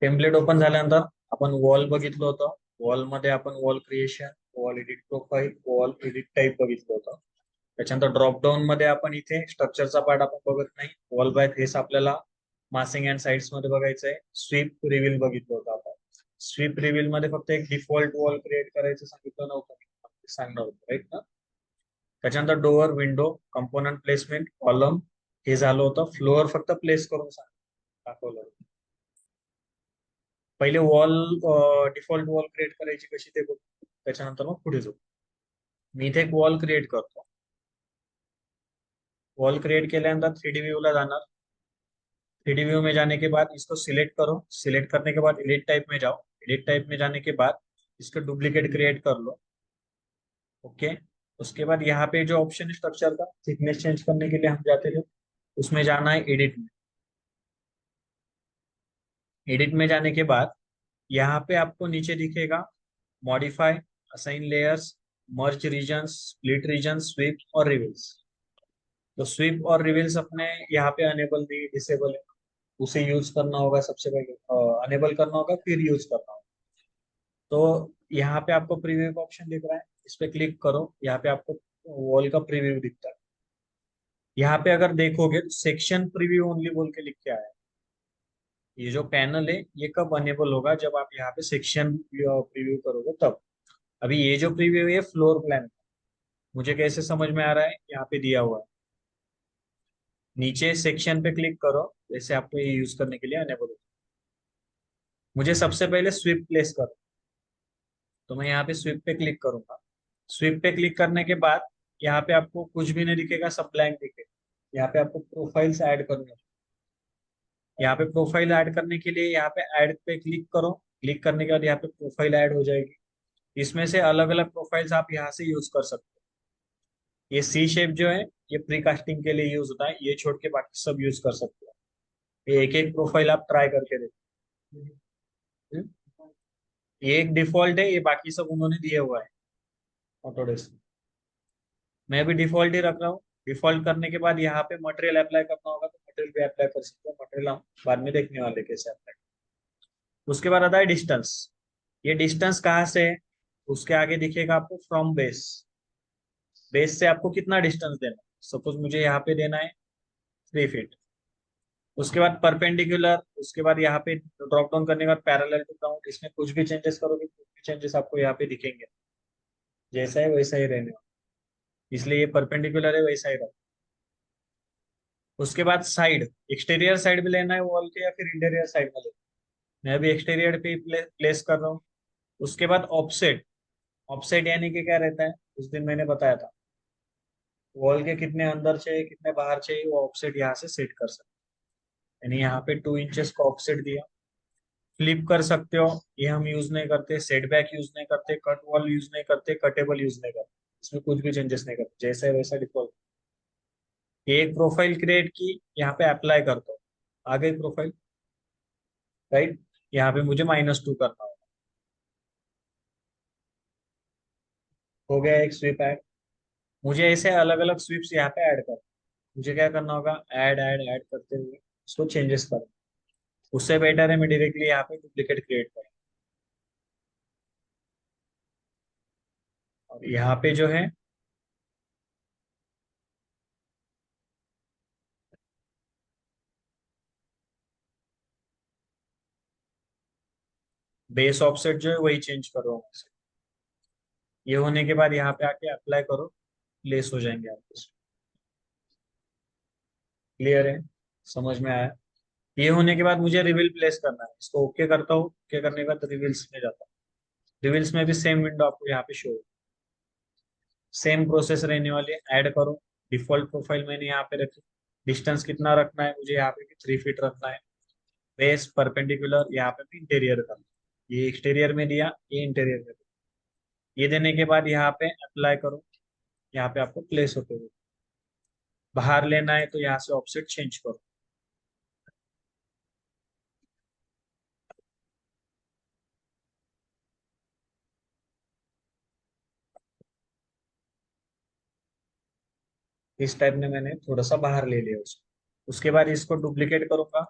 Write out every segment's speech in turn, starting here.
Template open झाल्यानंतर आपण wall बघितलं होतं. वॉल मध्ये आपण wall creation, wall edit profile, wall edit type बघितलं होतं. त्याच्यानंतर ड्रॉप डाऊन मध्ये आपण इथे स्ट्रक्चरचा पार्ट आपण बघत नाही. वॉल बाय फेस आपल्याला मासिंग अँड साइड्स मध्ये बघायचं आहे. स्वीप रिव्हील बघितलं होतं आपण. स्वीप रिव्हील मध्ये फक्त एक डिफॉल्ट वॉल क्रिएट करायचं सांगितलं नव्हतं, सांगणार होतं राईट ना. त्याच्यानंतर door, window, component placement, column हे झालं होतं. फ्लोअर फक्त प्लेस करून दाखवलं होतं. पहिले वॉल, डिफॉल्ट वॉल क्रिएट करायची कशी ते बघू, त्याच्यानंतर मग पुढे जाऊ. मी इथे एक वॉल क्रिएट करतो. वॉल क्रिएट केल्यानंतर 3D व्यू ला जाणार. 3D व्यू में जाने के बाद इसको सिलेक्ट करो. सिलेक्ट करने के बाद एडिट टाइप में जाओ. एडिट टाइप में जाने के बाद इसका डुप्लीकेट क्रिएट कर लो. ओके. उसके बाद यहाँ पे जो ऑप्शन है स्ट्रक्चर का थिकनेस चेंज करने के लिए हम जाते थे, उसमें जाना है एडिट में. एडिट में जाने के बाद यहाँ पे आपको नीचे दिखेगा मॉडिफाई, असाइन लेयर्स, मर्ज रीजन्स, स्प्लिट रीजन, स्वीप और रिवील्स. तो स्वीप और रिवील्स अपने यहाँ पे अनेबल नहीं, डिसेबल है. उसे यूज करना होगा. सबसे पहले अनेबल करना होगा, फिर यूज करना होगा. तो यहाँ पे आपको प्रीव्यू का ऑप्शन दिख रहा है, इस पे क्लिक करो. यहाँ पे आपको वॉल का प्रीव्यू दिखता है. यहाँ पे अगर देखोगे तो सेक्शन प्रीव्यू ओनली बोल के लिख के आया है. ये जो पैनल है ये कब अनेबल होगा, जब आप यहाँ पे सेक्शन प्रीव्यू करोगे तब. अभी ये जो प्रीव्यू है फ्लोर प्लान, मुझे कैसे समझ में आ रहा है, यहाँ पे दिया हुआ है. नीचे सेक्शन पे क्लिक करो, जैसे आपको ये यूज करने के लिए अनेबल हो. मुझे सबसे पहले स्विप प्लेस करो, तो मैं यहाँ पे स्विप पे क्लिक करूंगा. स्विप पे क्लिक करने के बाद यहाँ पे आपको कुछ भी नहीं दिखेगा, सब ब्लैंक दिखेगा. यहाँ पे आपको प्रोफाइल्स ऐड करनी है. यहाँ पे प्रोफाइल ऐड करने के लिए यहाँ पे ऐड पे क्लिक करो. क्लिक करने के बाद यहाँ पे प्रोफाइल ऐड हो जाएगी. इसमें से अलग अलग प्रोफाइल्स आप यहाँ से यूज कर सकते हो. ये सी शेप जो है ये प्री कास्टिंग के लिए यूज होता है, ये छोड़ के बाकी सब यूज कर सकते हो. ये एक एक प्रोफाइल आप ट्राई करके देखो. ये एक डिफॉल्ट है, ये बाकी सब उन्होंने दिए हुआ है ऑटोडेस्क. मैं भी डिफॉल्ट ही रख रहा हूँ. डिफॉल्ट करने के बाद यहाँ पे मटेरियल अप्लाई करना होगा तो मटेरियल भी अप्लाई कर सकते हो. मटेरियल हम बाद में देखने वाले कैसे अप्लाई. उसके बाद आता है डिस्टेंस. ये डिस्टेंस कहाँ से है, उसके आगे दिखेगा आपको फ्रॉम बेस. बेस से आपको कितना डिस्टेंस देना है. सपोज मुझे यहाँ पे देना है 3 फीट. उसके बाद परपेंडिकुलर, उसके बाद यहाँ पे ड्रॉप डाउन करने के बाद पैरेलल टू ग्राउंड. इसमें कुछ भी चेंजेस करोगे, कुछ भी चेंजेस आपको यहाँ पे दिखेंगे. जैसा है वैसा ही रहने वाला, इसलिए ये परपेंडिकुलर है, वैसा ही रहो. उसके बाद साइड, एक्सटीरियर साइड भी लेना है वॉल के या फिर इंटीरियर साइड में लेना है. मैं अभी एक्सटीरियर पे प्लेस कर रहा हूँ. उसके बाद ऑफसेट. ऑफसेट यानी कि क्या रहता है, उस दिन मैंने बताया था. वॉल के कितने अंदर चाहिए कितने बाहर चाहिए वो ऑफसेट यहाँ से सेट कर सकते हैं. यानी यहाँ पे 2 इंचेस का ऑफसेट दिया. फ्लिप कर सकते हो, ये हम यूज नहीं करते. सेटबैक यूज नहीं करते. कट वॉल यूज नहीं करते. कटेबल यूज नहीं करते. इसमें कुछ भी चेंजेस नहीं करते, जैसा है वैसा डिफॉल्ट. एक प्रोफाइल क्रिएट की, यहाँ पे अप्लाई करता हूँ. आ गई प्रोफाइल, राइट. यहाँ पे मुझे -2 करना होगा. हो गया एक स्वीप ऐड. मुझे ऐसे अलग अलग स्वीप्स यहाँ पे ऐड कर. मुझे क्या करना होगा, ऐड ऐड ऐड करते हुए उसको चेंजेस करें. उससे बेटर है मैं डायरेक्टली यहाँ पे डुप्लीकेट क्रिएट करूँ. और यहाँ पे जो है बेस ऑफसेट जो है वही चेंज कर रहा हूँ. ये होने के बाद यहाँ पे आके अप्लाई करो, प्लेस हो जाएंगे आपके. क्लियर है, समझ में आया. ये होने के बाद मुझे रिवील प्लेस करना है. इसको ओके करता हूँ. ओके करने के बाद रिवील्स में जाता हूँ. रिवील्स में भी सेम विंडो आपको यहाँ पे शो. सेम प्रोसेस रहने वाली है. ऐड करो. डिफॉल्ट प्रोफाइल मैंने यहाँ पे रखी. डिस्टेंस कितना रखना है मुझे, यहाँ पे भी 3 फीट रखना है. बेस परपेंडिकुलर, यहाँ पे भी इंटीरियर करना है. ये एक्सटीरियर में दिया, ये इंटीरियर में दिया. ये देने के बाद यहाँ पे अप्लाई करो. यहाँ पे आपको प्लेस होते हुए बाहर लेना है तो यहाँ से ऑफसेट चेंज करो. इस टाइप में मैंने थोड़ा सा बाहर ले लिया उसको. उसके बाद इसको डुप्लीकेट करूंगा.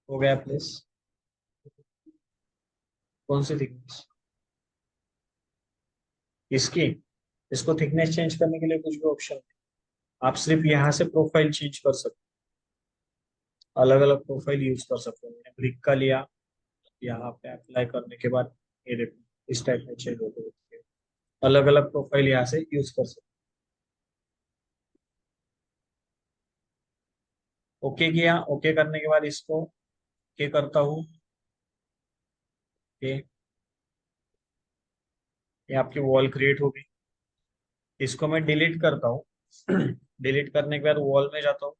हो गया प्लेस। कौन सी थिकनेस? इसकी, इसको थिकनेस चेंज करने के लिए कुछ भी ऑप्शन नहीं। आप सिर्फ यहाँ से प्रोफाइल चेंज कर सकते हो, अलग अलग प्रोफाइल यूज कर सकते हो। मैंने ब्रिक का लिया, यहाँ पे अप्लाई करने के बाद ये देखो इस टाइप में चेंज होते हैं। अलग अलग प्रोफाइल यहाँ से यूज कर सकते हो। ओके किया, ओके करने के बाद इसको ओके करता हूँ। ये ये आपकी वॉल क्रिएट होगी। इसको मैं डिलीट करता हूँ। डिलीट करने के बाद वॉल में जाता हूँ,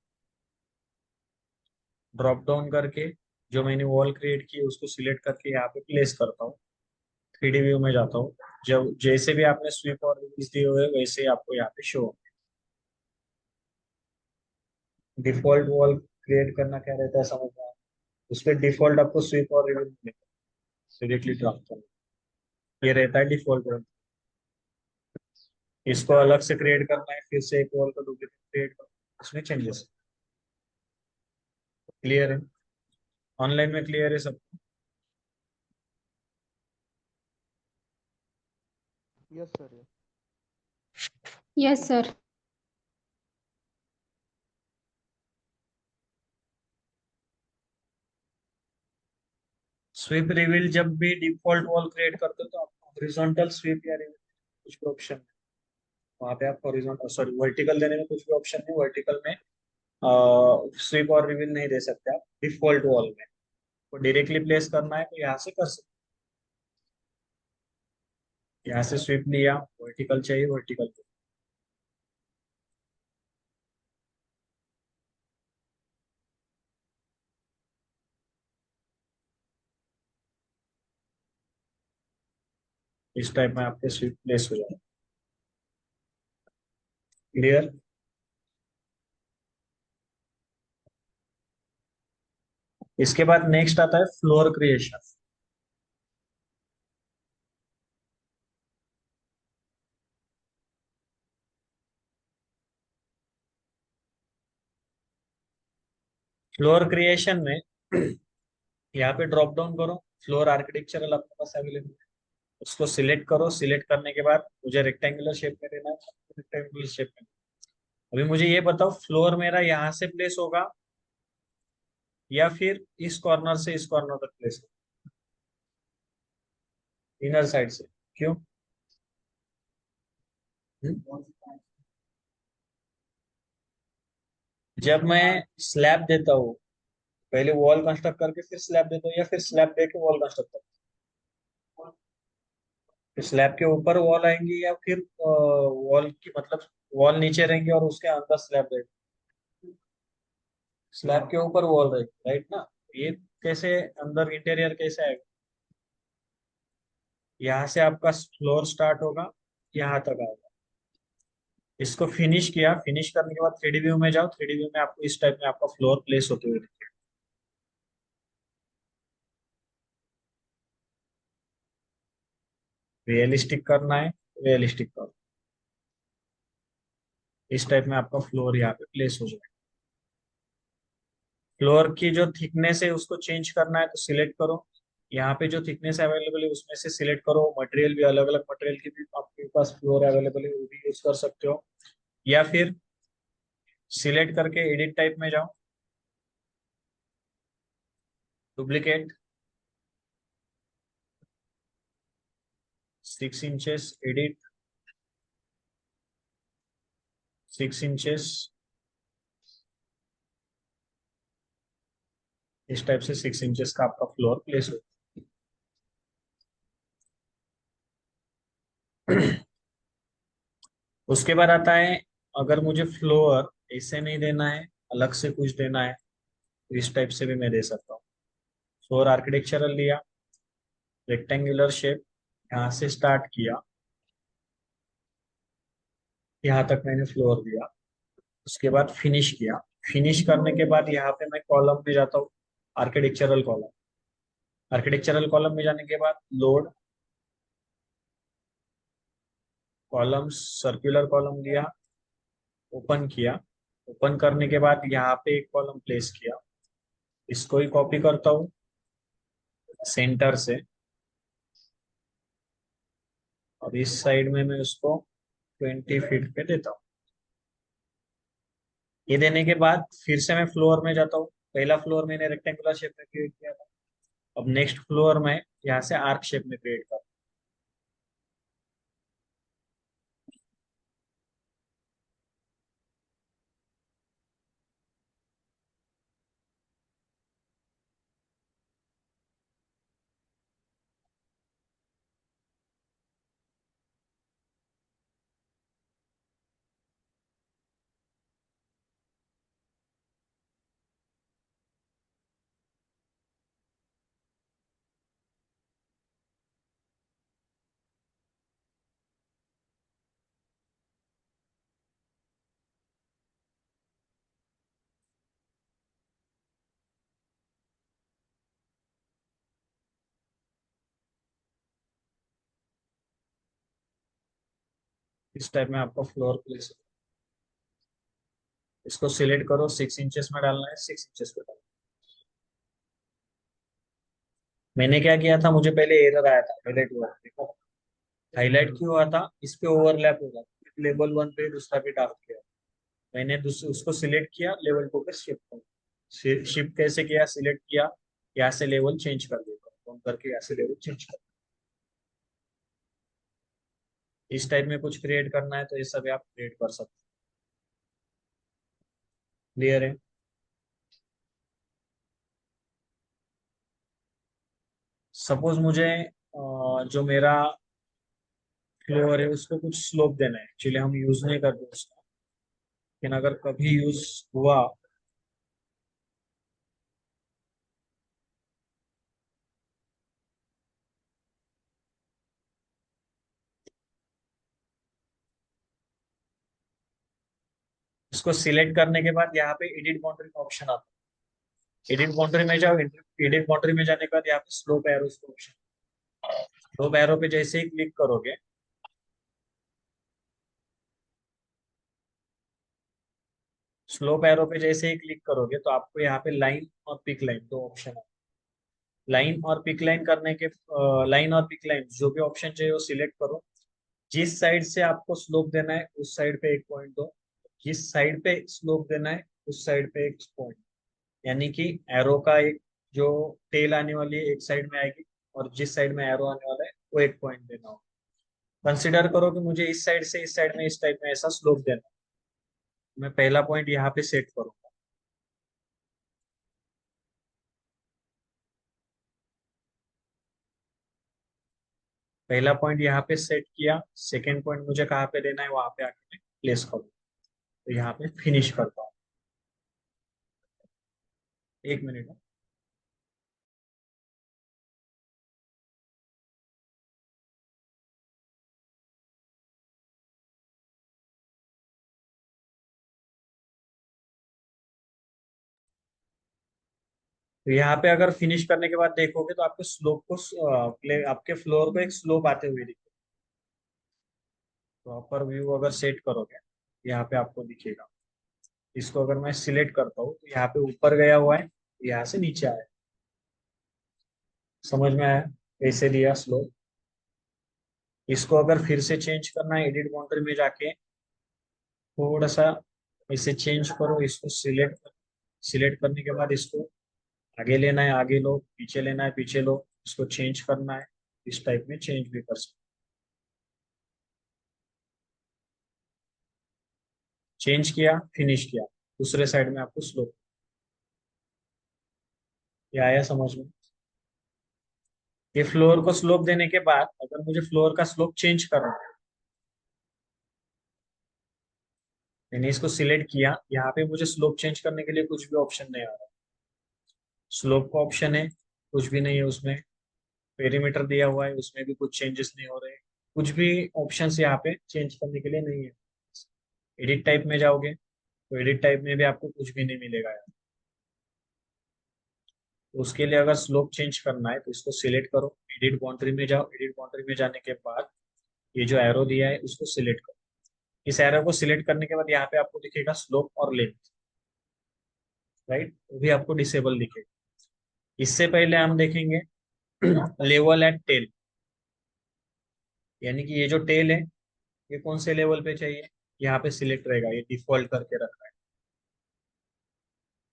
ड्रॉप डाउन करके जो मैंने वॉल क्रिएट की उसको सिलेक्ट करके यहाँ पे प्लेस करता हूँ। 3D व्यू में जाता हूँ। जब जैसे भी आपने स्वीप और रिलीज दिए हुए वैसे ही आपको यहाँ पे शो। डिफॉल्ट वॉल क्रिएट करना क्या रहता है समझ में? उस पर डिफॉल्ट आपको स्वीप और रिवील मिलेगा, डायरेक्टली ड्रॉप करना। ये रहता है डिफॉल्ट वॉल। इसको अलग से क्रिएट करना है, फिर से एक वॉल का डुप्लीकेट क्रिएट करना, उसमें चेंजेस। क्लियर है? ऑनलाइन में क्लियर है सब? Yes sir. Yes sir. Sweep reveal जब भी डिफॉल्ट वॉल क्रिएट करते हो तो आपको हॉरिजॉन्टल स्वीप या रिवील कुछ भी ऑप्शन है। वहाँ पे आप हॉरिजॉन्टल सॉरी वर्टिकल देने में कुछ भी ऑप्शन नहीं। वर्टिकल में स्वीप और रिवील नहीं दे सकते आप डिफॉल्ट वॉल में। तो डायरेक्टली प्लेस करना है तो यहाँ से कर सकते हैं। यहाँ से स्वीप लिया, वर्टिकल चाहिए वर्टिकल। इस टाइप में आपके स्वीप प्लेस हो जाए। क्लियर? इसके बाद नेक्स्ट आता है फ्लोर क्रिएशन। फ्लोर क्रिएशन में यहाँ पे ड्रॉप डाउन करो, फ्लोर आर्किटेक्चरल आपके पास अवेलेबल है, उसको सिलेक्ट करो। सिलेक्ट करने के बाद मुझे रेक्टेंगुलर शेप में देना है, रेक्टेंगुलर शेप में। अभी मुझे ये बताओ फ्लोर मेरा यहाँ से प्लेस होगा या फिर इस कॉर्नर से इस कॉर्नर तक प्लेस होगा? इनर साइड से। क्यों? हम्म? जब मैं स्लैब देता हूँ, पहले वॉल कंस्ट्रक्ट करके फिर स्लैब देता हूँ या फिर स्लैब दे के वॉल कंस्ट्रक्ट करता हूँ? फिर स्लैब के ऊपर वॉल आएंगी या फिर वॉल की मतलब वॉल नीचे रहेंगे और उसके अंदर स्लैब रहेगा? स्लैब के ऊपर वॉल रहेगी, राइट ना? ये कैसे अंदर इंटीरियर कैसे आएगा? यहाँ से आपका फ्लोर स्टार्ट होगा, यहाँ तक आएगा। इसको फिनिश किया, फिनिश करने के बाद 3D व्यू में जाओ। 3D व्यू में आपको इस टाइप में आपका फ्लोर प्लेस होते हुए दिखेगा। रियलिस्टिक करना है, रियलिस्टिक करो। इस टाइप में आपका फ्लोर यहाँ पे प्लेस हो जाएगा। फ्लोर की जो थिकनेस है उसको चेंज करना है तो सिलेक्ट करो। यहाँ पे जो थिकनेस अवेलेबल है उसमें से सिलेक्ट करो। मटेरियल भी अलग अलग मटेरियल की भी आपके पास फ्लोर अवेलेबल है, वो भी यूज कर सकते हो। या फिर सिलेक्ट करके एडिट टाइप में जाओ, डुप्लीकेट 6 इंचेस, एडिट 6 इंचेस। इस टाइप से 6 इंचेस का आपका फ्लोर प्लेस हो। उसके बाद आता है, अगर मुझे फ्लोर ऐसे नहीं देना है, अलग से कुछ देना है, तो इस टाइप से भी मैं दे सकता हूँ। फ्लोर आर्किटेक्चरल लिया, रेक्टेंगुलर शेप, यहाँ से स्टार्ट किया, यहाँ तक मैंने फ्लोर दिया। उसके बाद फिनिश किया। फिनिश करने के बाद यहाँ पे मैं कॉलम में जाता हूँ, आर्किटेक्चरल कॉलम। आर्किटेक्चरल कॉलम में जाने के बाद लोड कॉलम, सर्कुलर कॉलम लिया, ओपन किया। ओपन करने के बाद यहाँ पे एक कॉलम प्लेस किया। इसको ही कॉपी करता हूँ सेंटर से, और इस साइड में मैं उसको 20 फीट पे देता हूँ। ये देने के बाद फिर से मैं फ्लोर में जाता हूँ। पहला फ्लोर मैंने रेक्टेंगुलर शेप में क्रिएट किया था, अब नेक्स्ट फ्लोर में यहाँ से आर्क शेप में क्रिएट कर। इस टाइप में आपको फ्लोर प्लेस, इसको सिलेक्ट करो, 6 इंचेस में डालना है, 6 इंचेस पे डालना है। मैंने क्या किया था, मुझे पहले एरर आया था, हाईलाइट हुआ था, देखो हाईलाइट क्यों हुआ था, इस पे ओवरलैप होगा। लेवल 1 पे दूसरा पे डाल किया, मैंने उसको सिलेक्ट किया, लेवल 2 पे शिफ्ट कर, शिफ्ट कैसे किया, सिलेक्ट किया, यहाँ से लेवल चेंज कर दिया, कौन करके यहाँ से लेवल चेंज कर। इस टाइप में कुछ क्रिएट करना है तो ये सब आप क्रिएट कर सकते हैं। क्लियर है? सपोज मुझे जो मेरा फ्लोर है उसको कुछ स्लोप देना है, एक्चुअली हम यूज नहीं करते उसका, लेकिन अगर कभी यूज हुआ, इसको सिलेक्ट करने के बाद यहाँ पे एडिट बाउंड्री का ऑप्शन आता है, एडिट बाउंड्री में जाओ, एडिट बाउंड्री में जाने के बाद यहाँ पे स्लोप एरोस का ऑप्शन, स्लोप एरो पे जैसे ही क्लिक करोगे, स्लोप एरो पे जैसे ही क्लिक करोगे तो आपको यहाँ पे लाइन और पिक लाइन दो ऑप्शन है। लाइन और पिक लाइन करने के, लाइन और पिक लाइन जो भी ऑप्शन चाहिए वो सिलेक्ट करो। जिस साइड से आपको स्लोप देना है उस साइड पे एक पॉइंट दो, जिस साइड पे स्लोप देना है उस साइड पे एक पॉइंट, यानी कि एरो का एक जो टेल आने वाली है एक साइड में आएगी, और जिस साइड में एरो आने वाला है वो एक पॉइंट देना होगा। कंसिडर करो कि मुझे इस साइड से इस साइड में इस टाइप में ऐसा स्लोप देना है, मैं पहला पॉइंट यहाँ पे सेट करूंगा। पहला पॉइंट यहाँ पे सेट किया, सेकेंड पॉइंट मुझे कहाँ पे देना है वहां पे आके मैं प्लेस करूँ, तो यहाँ पे फिनिश करता हूँ। 1 मिनट। तो यहाँ पे अगर फिनिश करने के बाद देखोगे तो आपको स्लोप को आपके फ्लोर को एक स्लोप आते हुए दिखेगा। प्रॉपर व्यू अगर सेट करोगे यहाँ पे आपको दिखेगा। इसको अगर मैं सिलेक्ट करता हूँ तो यहाँ पे ऊपर गया हुआ है, यहाँ से नीचे आया। समझ में आया कैसे दिया स्लोप? इसको अगर फिर से चेंज करना है, एडिट बाउंड्री में जाके थोड़ा सा इसे चेंज करो, इसको सिलेक्ट, सिलेक्ट करने के बाद इसको आगे लेना है आगे लो, पीछे लेना है पीछे लो, इसको चेंज करना है, इस टाइप में चेंज भी कर सकते। चेंज किया, फिनिश किया, दूसरे साइड में आपको स्लोप। ये आया समझ में? ये फ्लोर को स्लोप देने के बाद अगर मुझे फ्लोर का स्लोप चेंज करना है, मैंने इसको सिलेक्ट किया, यहाँ पे मुझे स्लोप चेंज करने के लिए कुछ भी ऑप्शन नहीं आ रहा। स्लोप का ऑप्शन है, कुछ भी नहीं है उसमें। पेरीमीटर दिया हुआ है, उसमें भी कुछ चेंजेस नहीं हो रहे, कुछ भी ऑप्शंस यहाँ पे चेंज करने के लिए नहीं है। एडिट टाइप में जाओगे तो एडिट टाइप में भी आपको कुछ भी नहीं मिलेगा यार। तो उसके लिए अगर स्लोप चेंज करना है तो इसको सिलेक्ट करो, एडिट बाउंड्री में जाओ, एडिट बाउंड्री में जाने के बाद ये जो एरो दिया है उसको सिलेक्ट करो। इस एरो को सिलेक्ट करने के बाद यहाँ पे आपको दिखेगा स्लोप और लेंथ, राइट, वो भी आपको डिसेबल दिखेगा। इससे पहले हम देखेंगे लेवल एट टेल, यानी कि ये जो टेल है ये कौन से लेवल पे चाहिए, यहाँ पे सिलेक्ट रहेगा, ये डिफॉल्ट करके रखा है।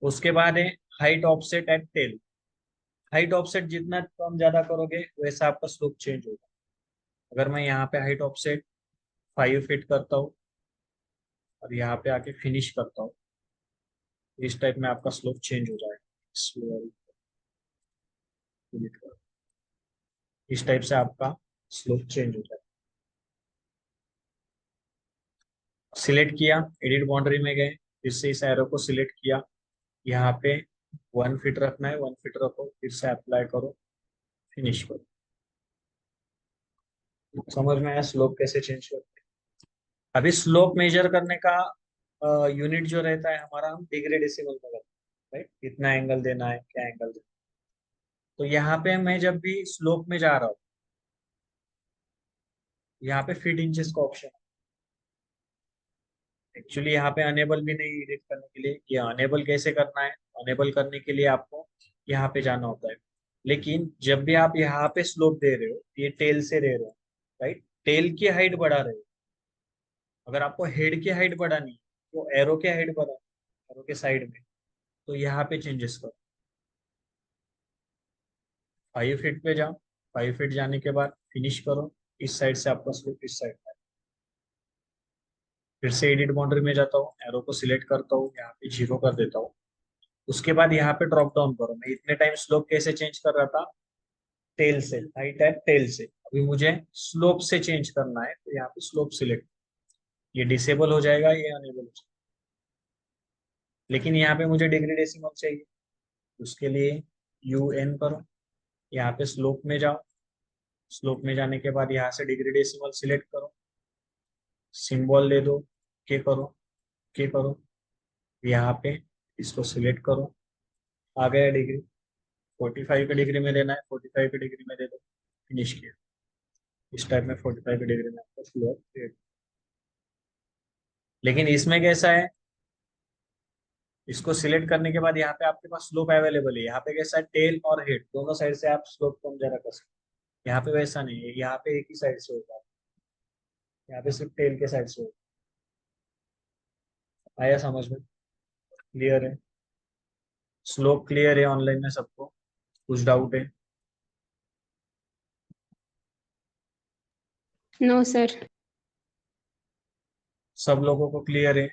उसके बाद है height offset eight tell. Height offset जितना कम ज्यादा करोगे वैसा आपका स्लोप चेंज होगा। अगर मैं यहाँ पे हाइट ऑफसेट 5 फीट करता हूँ और यहाँ पे आके फिनिश करता हूँ, इस टाइप में आपका स्लोप चेंज हो जाएगा। Slowly delete करो। इस टाइप से आपका स्लोप चेंज हो जाएगा। सिलेक्ट किया, एडिट बाउंड्री में गए, फिर से इस एरो को सिलेक्ट किया, यहाँ पे 1 फीट रखना है, 1 फीट रखो, फिर से अप्लाई करो, फिनिश करो। समझ में आया स्लोप कैसे चेंज करते हैं। अभी स्लोप मेजर करने का यूनिट जो रहता है हमारा, हम डिग्री डेसिमल में करते हैं, राइट, कितना एंगल देना है, क्या एंगल देना है। तो यहाँ पे मैं जब भी स्लोप में जा रहा हूँ, यहाँ पे फीट इंचेस का ऑप्शन, एक्चुअली यहाँ पे अनेबल भी नहीं एडिट करने के लिए, कि अनेबल कैसे करना है, अनेबल करने के लिए आपको यहाँ पे जाना होता है। लेकिन जब भी आप यहाँ पे स्लोप दे रहे हो, ये टेल से दे रहे हो, राइट, टेल की हाइट बढ़ा रहे हो। अगर आपको हेड की हाइट बढ़ानी है तो एरो की हाइट बढ़ा, एरो के साइड में, तो यहाँ पे चेंजेस करो। 5 फीट पे जाओ, 5 फीट जाने के बाद फिनिश करो, इस साइड से आपका स्लोप इस साइड है। फिर से एडिट बाउंड्री में जाता हूँ, एरो को सिलेक्ट करता हूँ, यहाँ पे 0 कर देता हूँ। उसके बाद यहाँ पे ड्रॉप डाउन करो। मैं इतने टाइम स्लोप कैसे चेंज कर रहा था, टेल से, हाइट एट टेल से। अभी मुझे स्लोप से चेंज करना है, तो यहाँ पे स्लोप सिलेक्ट, ये डिसेबल हो जाएगा, ये अनेबल हो जाएगा। लेकिन यहाँ पे मुझे डिग्री डेसिमल चाहिए, उसके लिए UN करो, यहाँ पे स्लोप में जाओ, स्लोप में जाने के बाद यहाँ से डिग्री डेसिमल सिलेक्ट करो, सिंबल दे दो, के करो, के करो, यहाँ पे इसको सिलेक्ट करो, आ गया डिग्री। 45 के डिग्री में देना है, 45 के डिग्री में दे दो, फिनिश किया। इस टाइप में 45 के डिग्री में आपका फ्लोर क्रिएट। लेकिन इसमें कैसा है, इसको सिलेक्ट करने के बाद यहाँ पे आपके पास स्लोप अवेलेबल है। यहाँ पे कैसा है, टेल और हेड दोनों साइड से आप स्लोप कम ज्यादा कर सकते हैं। यहाँ पे वैसा नहीं है, यहाँ पे एक ही साइड से होगा, यहाँ पे सिर्फ टेल के साइड से होगा। आया समझ में, क्लियर है, स्लोप क्लियर है ऑनलाइन में सबको, कुछ डाउट है? No sir. सब लोगों को क्लियर है?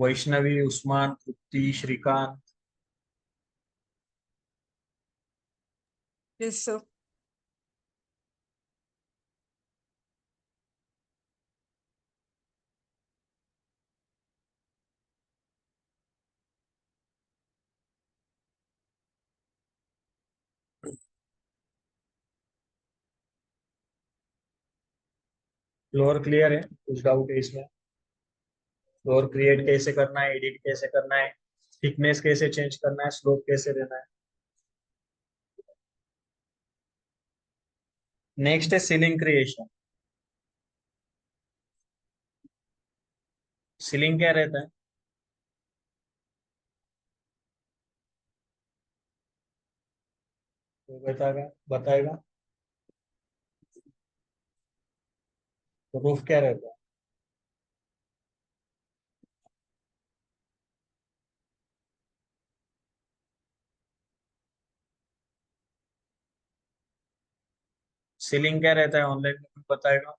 Vaishnavi, Usman, Trupti, Shrikant, yes sir. Floor clear है? कुछ डाउट है इसमें? फ्लोर क्रिएट कैसे करना है, एडिट कैसे करना है, थिकनेस कैसे चेंज करना है, स्लोप कैसे देना है। नेक्स्ट है सीलिंग क्रिएशन। सीलिंग क्या रहता है, तो बताएगा, बताएगा। तो रूफ क्या रहता है? सीलिंग क्या रहता है ऑनलाइन में बताएगा।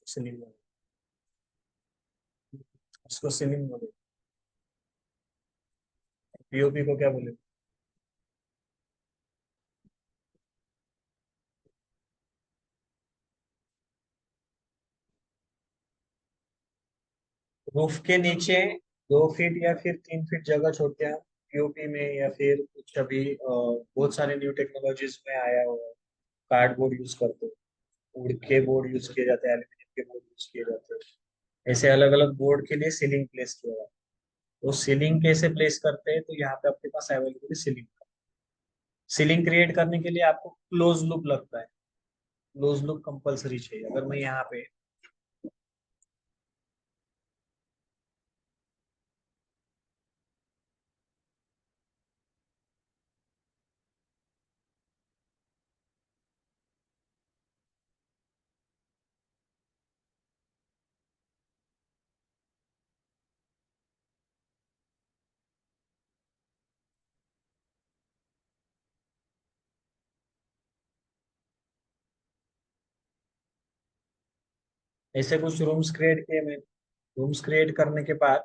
सीलिंग में, उसको सीलिंग बोले। POP को क्या बोले? रूफ के नीचे 2 फीट या फिर 3 फीट जगह छोड़ते हैं POP में, या फिर कुछ अभी बहुत सारे न्यू टेक्नोलॉजीज में आया हुआ है, कार्डबोर्ड यूज करते हैं, वुड के बोर्ड यूज किए जाते हैं, एल्यूमिनियम के बोर्ड यूज किए जाते हैं। ऐसे अलग अलग बोर्ड के लिए सीलिंग प्लेस किया हुआ है। वो सीलिंग कैसे प्लेस करते हैं, तो यहाँ पे आपके पास अवेलेबल है सीलिंग। सीलिंग क्रिएट करने के लिए आपको क्लोज लूप लगता है। क्लोज लूप कंपलसरी चाहिए। अगर मैं यहाँ पे ऐसे कुछ रूम्स क्रिएट किए मैं। रूम्स क्रिएट करने के बाद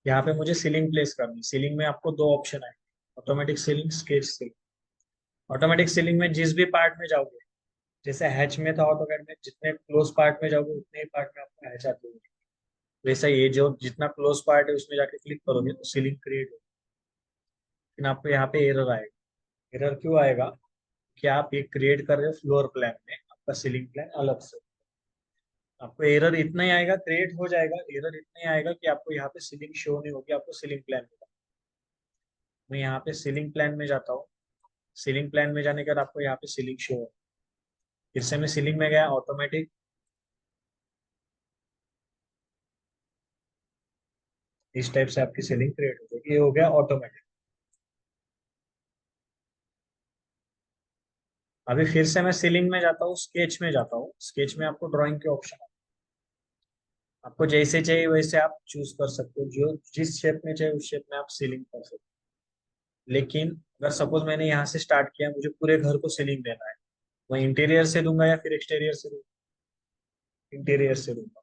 यहाँ पे मुझे सीलिंग प्लेस करनी। सीलिंग में आपको दो ऑप्शन है, automatic ceiling, sketch ceiling. Automatic ceiling में जिस भी पार्ट में जाओगे, जैसे हैच में था ऑटोकैड में, जितने क्लोज पार्ट में जाओगे उतने ही पार्ट में आपको हैच आती होगी। वैसा ये जो जितना क्लोज पार्ट है उसमें जाके क्लिक करोगे तो सीलिंग क्रिएट होगी। लेकिन आपको यहाँ पे एरर आएगा। एरर क्यों आएगा? कि आप ये क्रिएट कर रहे हो फ्लोर प्लान में, आपका सीलिंग प्लान अलग से। आपको एरर इतना ही आएगा, क्रिएट हो जाएगा, एरर इतना ही आएगा कि आपको यहाँ पे सीलिंग शो नहीं होगी, आपको सीलिंग प्लान मिला। मैं यहाँ पे सीलिंग प्लान में जाता हूँ। सीलिंग प्लान में जाने के बाद आपको यहाँ पे सीलिंग शो है। फिर से मैं सीलिंग में गया, ऑटोमेटिक। इस टाइप से आपकी सीलिंग क्रिएट हो जाएगी। ये हो गया ऑटोमेटिक। अभी फिर से मैं सीलिंग में जाता हूँ, स्केच में जाता हूँ। स्केच में आपको ड्राइंग के ऑप्शन, आपको जैसे चाहिए वैसे आप चूज कर सकते हो। जो जिस शेप में चाहिए उस शेप में आप सीलिंग कर सकते हो। लेकिन अगर सपोज मैंने यहाँ से स्टार्ट किया, मुझे पूरे घर को सीलिंग देना है, मैं इंटीरियर से दूंगा या फिर एक्सटीरियर से दूंगा? इंटीरियर से दूंगा।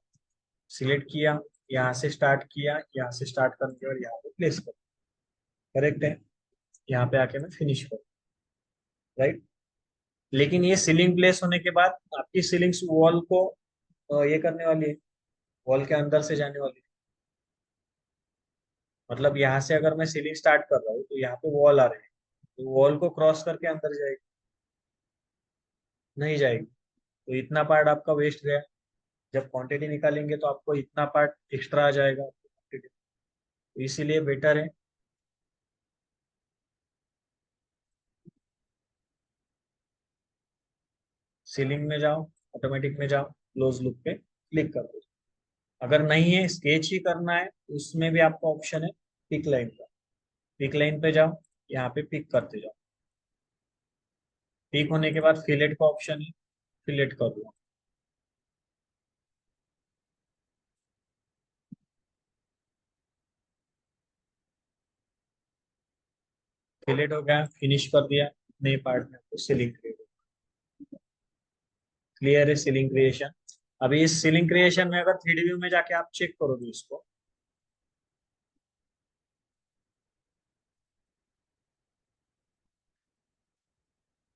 सिलेक्ट किया, यहाँ से स्टार्ट किया, यहाँ से स्टार्ट करके और यहाँ पे प्लेस कर। करेक्ट है। यहाँ पे आके मैं फिनिश करूँ। राइट। लेकिन ये सीलिंग प्लेस होने के बाद आपकी सीलिंग्स वॉल को ये करने वाली है, वॉल के अंदर से जाने वाली है। मतलब यहाँ से अगर मैं सीलिंग स्टार्ट कर रहा हूँ तो यहाँ पे वॉल आ रहे हैं, तो वॉल को क्रॉस करके अंदर जाएगी? नहीं जाएगी। तो इतना पार्ट आपका वेस्ट गया। जब क्वांटिटी निकालेंगे तो आपको इतना पार्ट एक्स्ट्रा आ जाएगा। तो इसीलिए बेटर है सीलिंग में जाओ, ऑटोमेटिक में जाओ, क्लोज लूप पे क्लिक कर दो। अगर नहीं है, स्केच ही करना है, उसमें भी आपका ऑप्शन है पिक लाइन का। पिक लाइन पे जाओ, यहाँ पे पिक करते जाओ। पिक होने के बाद फिलेट का ऑप्शन है, फिलेट कर दो। फिलेट हो गया, फिनिश कर दिया। नए पार्ट में आपको सीलिंग क्रिएट। क्लियर है सीलिंग क्रिएशन। अभी इस सीलिंग क्रिएशन में अगर 3D व्यू में जाके आप चेक करोगे इसको,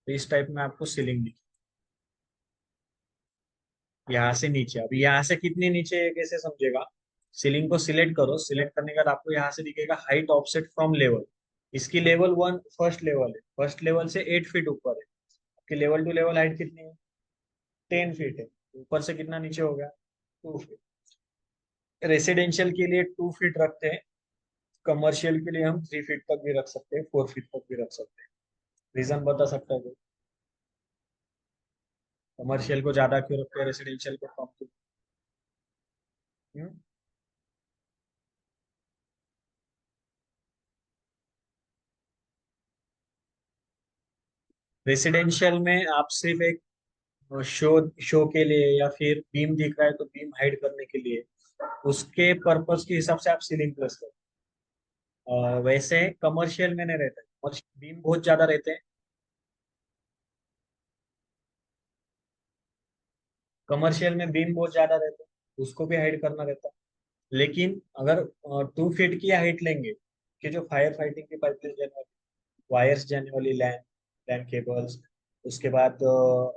तो इस टाइप में आपको सीलिंग दिखे। यहाँ से नीचे, अभी यहाँ से कितनी नीचे है कैसे समझेगा? सीलिंग को सिलेक्ट करो। सिलेक्ट करने के बाद आपको यहाँ से दिखेगा हाइट ऑफसेट फ्रॉम लेवल। इसकी लेवल 1 फर्स्ट लेवल है, फर्स्ट लेवल से 8 फीट ऊपर है। आपकी लेवल टू लेवल हाइट कितनी है? 10 फीट है। ऊपर से कितना नीचे हो गया? 2 फीट। रेसिडेंशियल के लिए 2 फीट रखते हैं। कमर्शियल के लिए हम 3 फीट तक भी रख सकते हैं, 4 फीट तक भी रख सकते हैं। रीजन बता सकता है कोई? कमर्शियल को ज्यादा क्यों रखते हैं, रेसिडेंशियल को कम क्यों? रेसिडेंशियल में आप सिर्फ एक शो शो के लिए, या फिर बीम दिख रहा है तो बीम हाइड करने के लिए, उसके पर्पस के हिसाब से आप सीलिंग प्लस करो। वैसे कमर्शियल में नहीं रहता है, बीम बहुत ज्यादा रहते हैं। कमर्शियल में बीम बहुत ज्यादा रहते हैं, उसको भी हाइड करना रहता है। लेकिन अगर 2 फीट की हाइट लेंगे, कि जो फायर फाइटिंग की पाइपलाइन जाने वाली, वायर्स जाने वाली, लैन लैन केबल्स, उसके बाद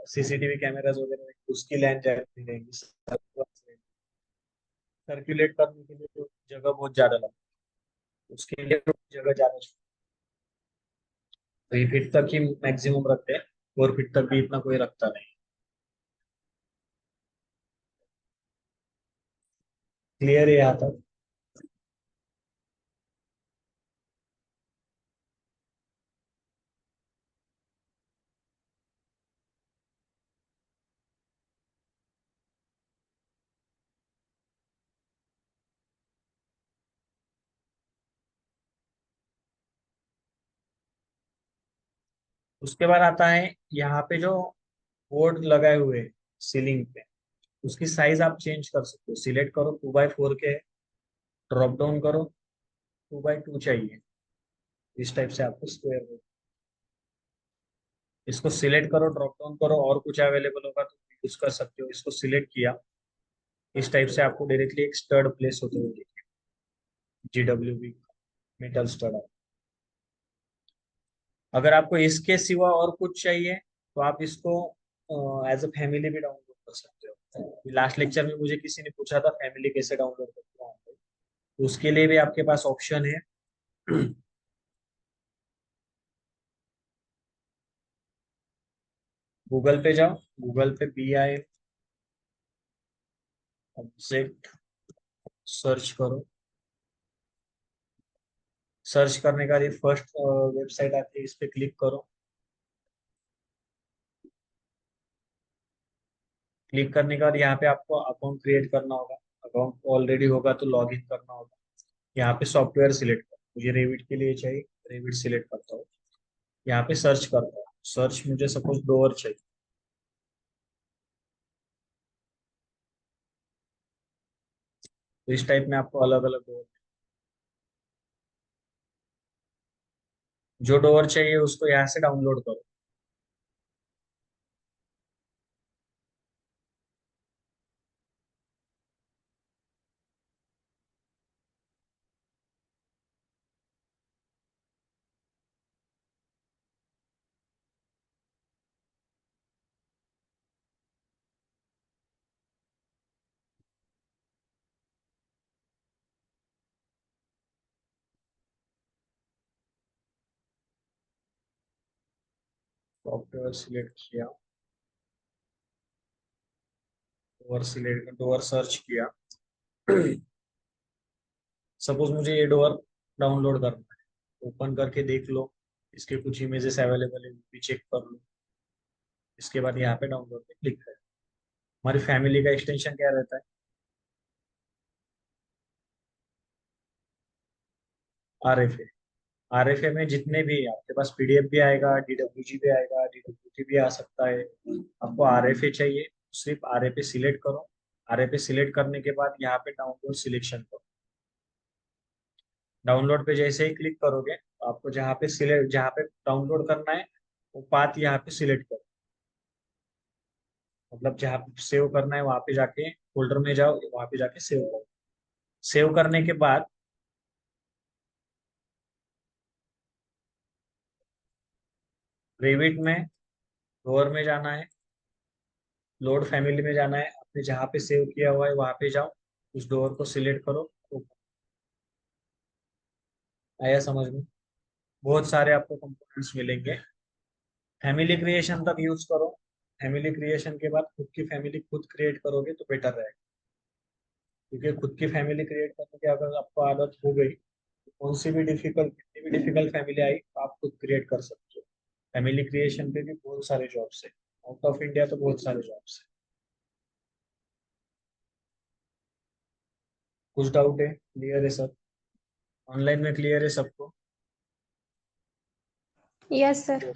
सीसीटीवी कैमराज वगैरह उसकी लैन जाती रहेंगी। सर्कुलेट करने के लिए तो जगह बहुत ज्यादा लगती है, उसके लिए तो जगह ज्यादा चाहिए। 3 फीट तक ही मैक्सिमम रखते हैं, 4 फीट तक भी इतना कोई रखता नहीं। क्लियर है यहाँ तक? उसके बाद आता है यहाँ पे जो बोर्ड लगाए हुए सीलिंग पे, उसकी साइज आप चेंज कर सकते हो। सिलेक्ट करो 2x4 के, ड्रॉप डाउन करो 2x2 चाहिए, इस टाइप से आपको स्क्वायर। इसको सिलेक्ट करो, ड्रॉप डाउन करो, और कुछ अवेलेबल होगा तो यूज कर सकते हो। इसको सिलेक्ट किया, इस टाइप से आपको डायरेक्टली एक स्टड प्लेस होते हुए दिखेगा, GWB मेटल स्टड। अगर आपको इसके सिवा और कुछ चाहिए तो आप इसको एज अ फैमिली भी डाउनलोड कर सकते हो। लास्ट लेक्चर में मुझे किसी ने पूछा था फैमिली कैसे डाउनलोड करते हो, तो उसके लिए भी आपके पास ऑप्शन है। गूगल पे जाओ, गूगल पे BIM ऑब्जेक्ट सर्च करो। सर्च करने का ये फर्स्ट वेबसाइट आती है, इस पे क्लिक करो। क्लिक करने के बाद यहाँ पे आपको अकाउंट क्रिएट करना होगा। अकाउंट ऑलरेडी होगा तो लॉग इन करना होगा। यहाँ पे सॉफ्टवेयर सिलेक्ट करो, मुझे रेविट के लिए चाहिए, रेविट सिलेक्ट करता हूँ। यहाँ पे सर्च करता हूँ, सर्च मुझे सपोज डोर चाहिए, तो इस टाइप में आपको अलग अलग डोर, जो डोर चाहिए उसको यहाँ से डाउनलोड करो। सॉफ्टवेयर सिलेक्ट किया, डोर सिलेक्ट, डोर सर्च किया। सपोज मुझे ये डोर डाउनलोड करना है, ओपन करके देख लो, इसके कुछ इमेजेस अवेलेबल है वो भी चेक कर लो। इसके बाद यहाँ पे डाउनलोड पे क्लिक करें। हमारी फैमिली का एक्सटेंशन क्या रहता है? RFA। RFA में जितने भी आपके पास PDF भी आएगा, DWG भी आएगा, DWT भी आ सकता है। आपको RFA चाहिए, सिर्फ RFA सिलेक्ट करो। RFA सिलेक्ट करने के बाद यहाँ पे डाउनलोड सिलेक्शन करो। डाउनलोड पे जैसे ही क्लिक करोगे तो आपको जहाँ पे डाउनलोड करना है वो पाथ यहाँ पे सिलेक्ट करो। मतलब जहाँ पे सेव करना है वहां पे जाके फोल्डर में जाओ, वहां पे जाके सेव करो। सेव करने के बाद रेविट में डोर में जाना है, लोड फैमिली में जाना है, आपने जहाँ पे सेव किया हुआ है वहां पे जाओ, उस डोर को सिलेक्ट करो। तो आया समझ में? बहुत सारे आपको कंपोनेंट्स मिलेंगे। फैमिली क्रिएशन तक यूज करो। फैमिली क्रिएशन के बाद खुद की फैमिली खुद क्रिएट करोगे तो बेटर रहेगा, क्योंकि खुद की फैमिली क्रिएट करने की अगर आपको आदत हो गई तो कौन सी भी डिफिकल्ट, कितनी भी डिफिकल्ट फैमिली आई तो आप खुद क्रिएट कर सकते हो। फैमिली क्रिएशन पे भी बहुत सारे जॉब्स है, आउट ऑफ इंडिया तो बहुत सारे जॉब्स है। कुछ डाउट है? क्लियर है सब? ऑनलाइन में क्लियर है सबको? Yes sir.